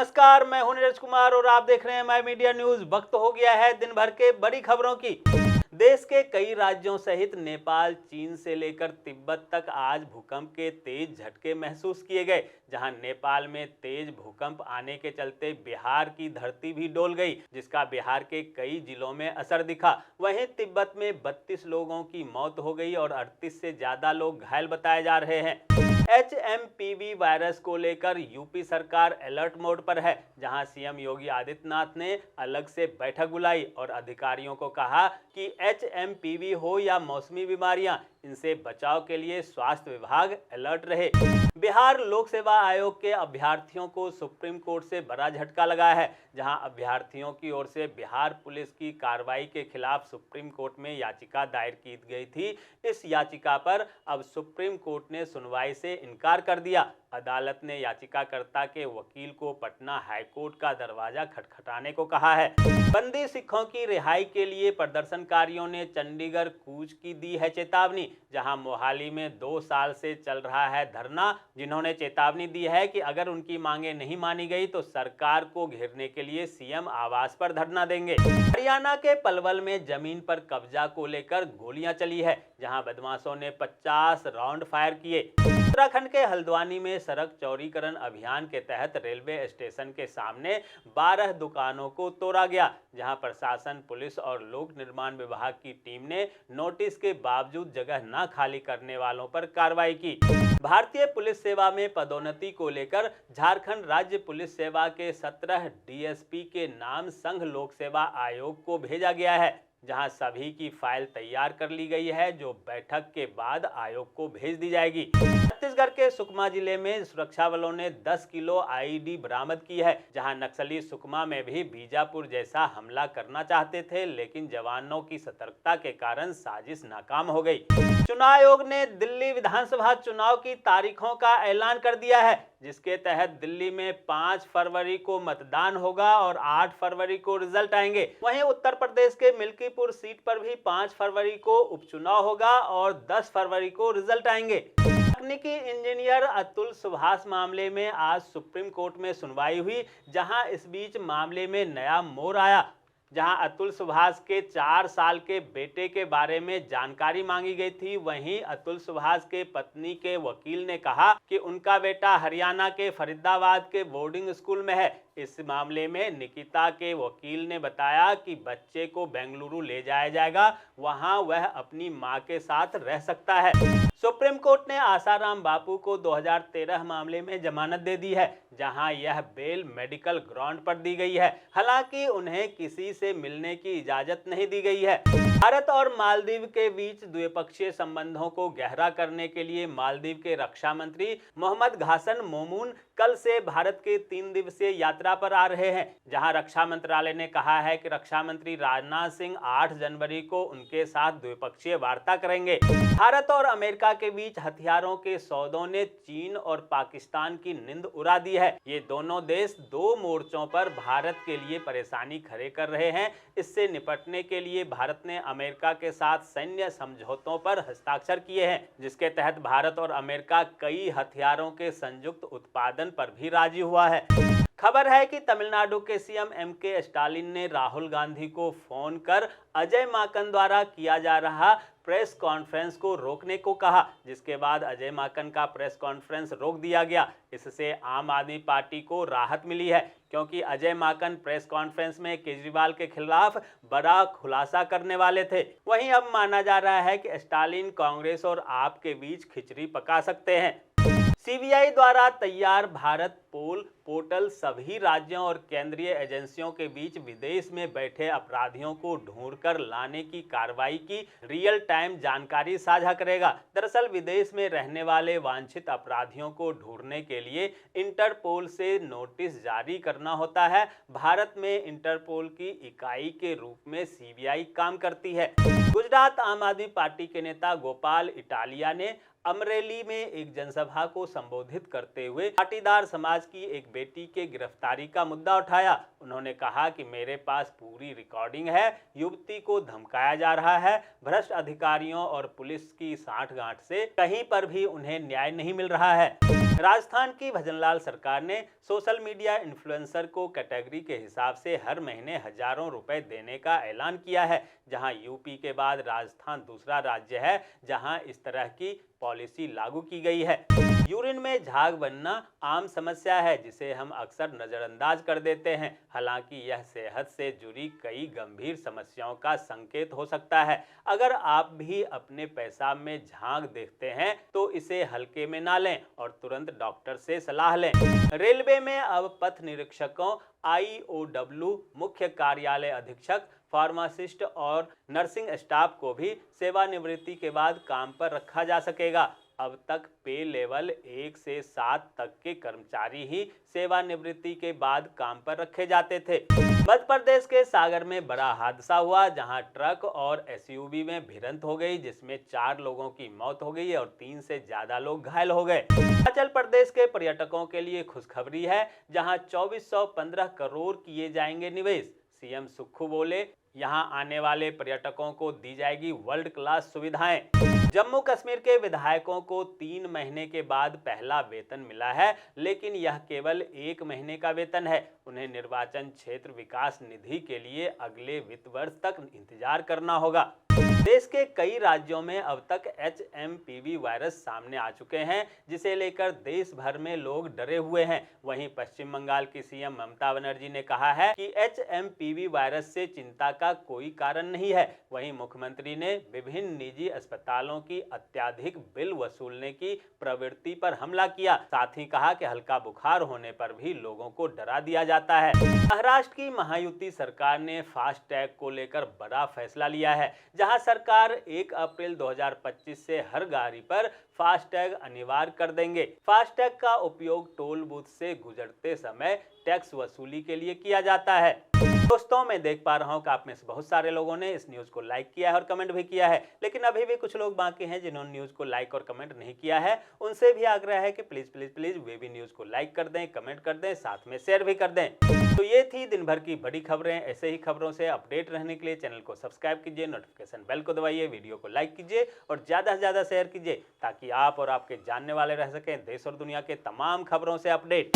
नमस्कार, मैं हूं नीरज कुमार और आप देख रहे हैं माय मीडिया न्यूज। वक्त हो गया है दिन भर के बड़ी खबरों की। देश के कई राज्यों सहित नेपाल, चीन से लेकर तिब्बत तक आज भूकंप के तेज झटके महसूस किए गए। जहां नेपाल में तेज भूकंप आने के चलते बिहार की धरती भी डोल गई, जिसका बिहार के कई जिलों में असर दिखा। वहीं तिब्बत में 32 लोगों की मौत हो गई और 38 से ज्यादा लोग घायल बताए जा रहे हैं। HMPV वायरस को लेकर यूपी सरकार अलर्ट मोड पर है, जहां सीएम योगी आदित्यनाथ ने अलग से बैठक बुलाई और अधिकारियों को कहा कि HMPV हो या मौसमी बीमारियां, इनसे बचाव के लिए स्वास्थ्य विभाग अलर्ट रहे। बिहार लोक सेवा आयोग के अभ्यर्थियों को सुप्रीम कोर्ट से बड़ा झटका लगा है, जहां अभ्यर्थियों की ओर से बिहार पुलिस की कार्रवाई के खिलाफ सुप्रीम कोर्ट में याचिका दायर की गई थी। इस याचिका पर अब सुप्रीम कोर्ट ने सुनवाई से इनकार कर दिया। अदालत ने याचिकाकर्ता के वकील को पटना हाईकोर्ट का दरवाजा खटखटाने को कहा है। बंदी सिखों की रिहाई के लिए प्रदर्शनकारियों ने चंडीगढ़ कूच की दी है चेतावनी, जहां मोहाली में 2 साल से चल रहा है धरना। जिन्होंने चेतावनी दी है कि अगर उनकी मांगे नहीं मानी गई तो सरकार को घेरने के लिए सीएम आवास पर धरना देंगे। हरियाणा के पलवल में जमीन पर कब्जा को लेकर गोलियां चली है, जहां बदमाशों ने 50 राउंड फायर किए। उत्तराखंड के हल्द्वानी में सड़क चौड़ीकरण अभियान के तहत रेलवे स्टेशन के सामने 12 दुकानों को तोड़ा गया, जहां प्रशासन, पुलिस और लोक निर्माण विभाग की टीम ने नोटिस के बावजूद जगह न खाली करने वालों पर कार्रवाई की। भारतीय पुलिस सेवा में पदोन्नति को लेकर झारखंड राज्य पुलिस सेवा के 17 DSP के नाम संघ लोक सेवा आयोग को भेजा गया है, जहां सभी की फाइल तैयार कर ली गई है, जो बैठक के बाद आयोग को भेज दी जाएगी। छत्तीसगढ़ के सुकमा जिले में सुरक्षा बलों ने 10 किलो IED बरामद की है, जहां नक्सली सुकमा में भी बीजापुर जैसा हमला करना चाहते थे, लेकिन जवानों की सतर्कता के कारण साजिश नाकाम हो गई। चुनाव आयोग ने दिल्ली विधानसभा चुनाव की तारीखों का ऐलान कर दिया है, जिसके तहत दिल्ली में 5 फरवरी को मतदान होगा और 8 फरवरी को रिजल्ट आएंगे। वहीं उत्तर प्रदेश के मिल्कीपुर सीट पर भी 5 फरवरी को उपचुनाव होगा और 10 फरवरी को रिजल्ट आएंगे। तकनीकी इंजीनियर अतुल सुभाष मामले में आज सुप्रीम कोर्ट में सुनवाई हुई, जहां इस बीच मामले में नया मोड़ आया। जहां अतुल सुभाष के 4 साल के बेटे के बारे में जानकारी मांगी गई थी, वहीं अतुल सुभाष के पत्नी के वकील ने कहा कि उनका बेटा हरियाणा के फरीदाबाद के बोर्डिंग स्कूल में है। इस मामले में निकिता के वकील ने बताया कि बच्चे को बेंगलुरु ले जाया जाएगा, वहां वह अपनी मां के साथ रह सकता है। सुप्रीम कोर्ट ने आसाराम बापू को 2013 मामले में जमानत दे दी है, जहां यह बेल मेडिकल ग्राउंड पर दी गई है। हालांकि उन्हें किसी से मिलने की इजाजत नहीं दी गई है। भारत और मालदीव के बीच द्विपक्षीय संबंधों को गहरा करने के लिए मालदीव के रक्षा मंत्री मोहम्मद घासन मोमून कल से भारत के 3 दिवसीय यात्रा पर आ रहे हैं, जहां रक्षा मंत्रालय ने कहा है कि रक्षा मंत्री राजनाथ सिंह 8 जनवरी को उनके साथ द्विपक्षीय वार्ता करेंगे। भारत और अमेरिका के बीच हथियारों के सौदों ने चीन और पाकिस्तान की नींद उड़ा दी है। ये दोनों देश 2 मोर्चों पर भारत के लिए परेशानी खड़े कर रहे हैं। इससे निपटने के लिए भारत ने अमेरिका के साथ सैन्य समझौतों पर हस्ताक्षर किए हैं, जिसके तहत भारत और अमेरिका कई हथियारों के संयुक्त उत्पादन पर भी राजी हुआ है। खबर है कि तमिलनाडु के सीएम MK स्टालिन ने राहुल गांधी को फोन कर अजय माकन द्वारा किया जा रहा प्रेस कॉन्फ्रेंस को रोकने को कहा, जिसके बाद अजय माकन का प्रेस कॉन्फ्रेंस रोक दिया गया। इससे आम आदमी पार्टी को राहत मिली है, क्योंकि अजय माकन प्रेस कॉन्फ्रेंस में केजरीवाल के खिलाफ बड़ा खुलासा करने वाले थे। वहीं अब माना जा रहा है कि स्टालिन कांग्रेस और आप के बीच खिचड़ी पका सकते हैं। CBI द्वारा तैयार भारत पोर्टल सभी राज्यों और केंद्रीय एजेंसियों के बीच विदेश में बैठे अपराधियों को ढूंढकर लाने की कार्रवाई की रियल टाइम जानकारी साझा करेगा। दरअसल विदेश में रहने वाले वांछित अपराधियों को ढूंढने के लिए इंटरपोल से नोटिस जारी करना होता है। भारत में इंटरपोल की इकाई के रूप में CBI काम करती है। गुजरात आम आदमी पार्टी के नेता गोपाल इटालिया ने अमरेली में एक जनसभा को संबोधित करते हुए पाटीदार समाज की एक बेटी के गिरफ्तारी का मुद्दा उठाया। उन्होंने कहा कि मेरे पास पूरी रिकॉर्डिंग है, युवती को धमकाया जा रहा है। भ्रष्ट अधिकारियों और पुलिस की सांठ-गांठ से कहीं पर भी उन्हें न्याय नहीं मिल रहा है। राजस्थान की भजनलाल सरकार ने सोशल मीडिया इन्फ्लुएंसर को कैटेगरी के हिसाब से हर महीने हजारों रुपए देने का ऐलान किया है। जहां यूपी के बाद राजस्थान दूसरा राज्य है जहां इस तरह की पॉलिसी लागू की गई है। यूरिन में झाग बनना आम समस्या है जिसे हम अक्सर नजरअंदाज कर देते हैं। हालांकि यह सेहत से जुड़ी कई गंभीर समस्याओं का संकेत हो सकता है। अगर आप भी अपने पेशाब में झाग देखते हैं तो इसे हल्के में ना लें और तुरंत डॉक्टर से सलाह लें। रेलवे में अब पथ निरीक्षकों, IOW, मुख्य कार्यालय अधीक्षक, फार्मासिस्ट और नर्सिंग स्टाफ को भी सेवानिवृत्ति के बाद काम पर रखा जा सकेगा। अब तक पे लेवल 1 से 7 तक के कर्मचारी ही सेवानिवृत्ति के बाद काम पर रखे जाते थे। मध्य प्रदेश के सागर में बड़ा हादसा हुआ जहां ट्रक और SUV में भिड़ंत हो गई जिसमें 4 लोगों की मौत हो गई और 3 से ज्यादा लोग घायल हो गए। हिमाचल प्रदेश के पर्यटकों के लिए खुशखबरी है जहां 2415 करोड़ किए जाएंगे निवेश। CM सुक्खू बोले, यहां आने वाले पर्यटकों को दी जाएगी वर्ल्ड क्लास सुविधाएं। जम्मू कश्मीर के विधायकों को 3 महीने के बाद पहला वेतन मिला है, लेकिन यह केवल 1 महीने का वेतन है। उन्हें निर्वाचन क्षेत्र विकास निधि के लिए अगले वित्त वर्ष तक इंतजार करना होगा। देश के कई राज्यों में अब तक HMPV वायरस सामने आ चुके हैं जिसे लेकर देश भर में लोग डरे हुए हैं। वहीं पश्चिम बंगाल की CM ममता बनर्जी ने कहा है कि HMPV वायरस से चिंता का कोई कारण नहीं है। वहीं मुख्यमंत्री ने विभिन्न निजी अस्पतालों की अत्यधिक बिल वसूलने की प्रवृत्ति पर हमला किया। साथ ही कहा कि हल्का बुखार होने पर भी लोगों को डरा दिया जाता है। महाराष्ट्र की महायुति सरकार ने फास्ट टैग को लेकर बड़ा फैसला लिया है जहां सरकार 1 अप्रैल 2025 से हर गाड़ी पर फास्टैग अनिवार्य कर देंगे। फास्टैग का उपयोग टोल बूथ से गुजरते समय टैक्स वसूली के लिए किया जाता है। दोस्तों, मैं देख पा रहा हूं कि आप में से बहुत सारे लोगों ने इस न्यूज को लाइक किया है और कमेंट भी किया है, लेकिन अभी भी कुछ लोग बाकी हैं जिन्होंने न्यूज को लाइक और कमेंट नहीं किया है। उनसे भी आग्रह है कि प्लीज प्लीज प्लीज वे भी न्यूज को लाइक कर दें, कमेंट कर दें, साथ में शेयर भी कर दें। तो ये थी दिन भर की बड़ी खबरें। ऐसे ही खबरों से अपडेट रहने के लिए चैनल को सब्सक्राइब कीजिए, नोटिफिकेशन बेल को दबाइए, वीडियो को लाइक कीजिए और ज्यादा से ज्यादा शेयर कीजिए ताकि आप और आपके जानने वाले रह सकें देश और दुनिया के तमाम खबरों से अपडेट।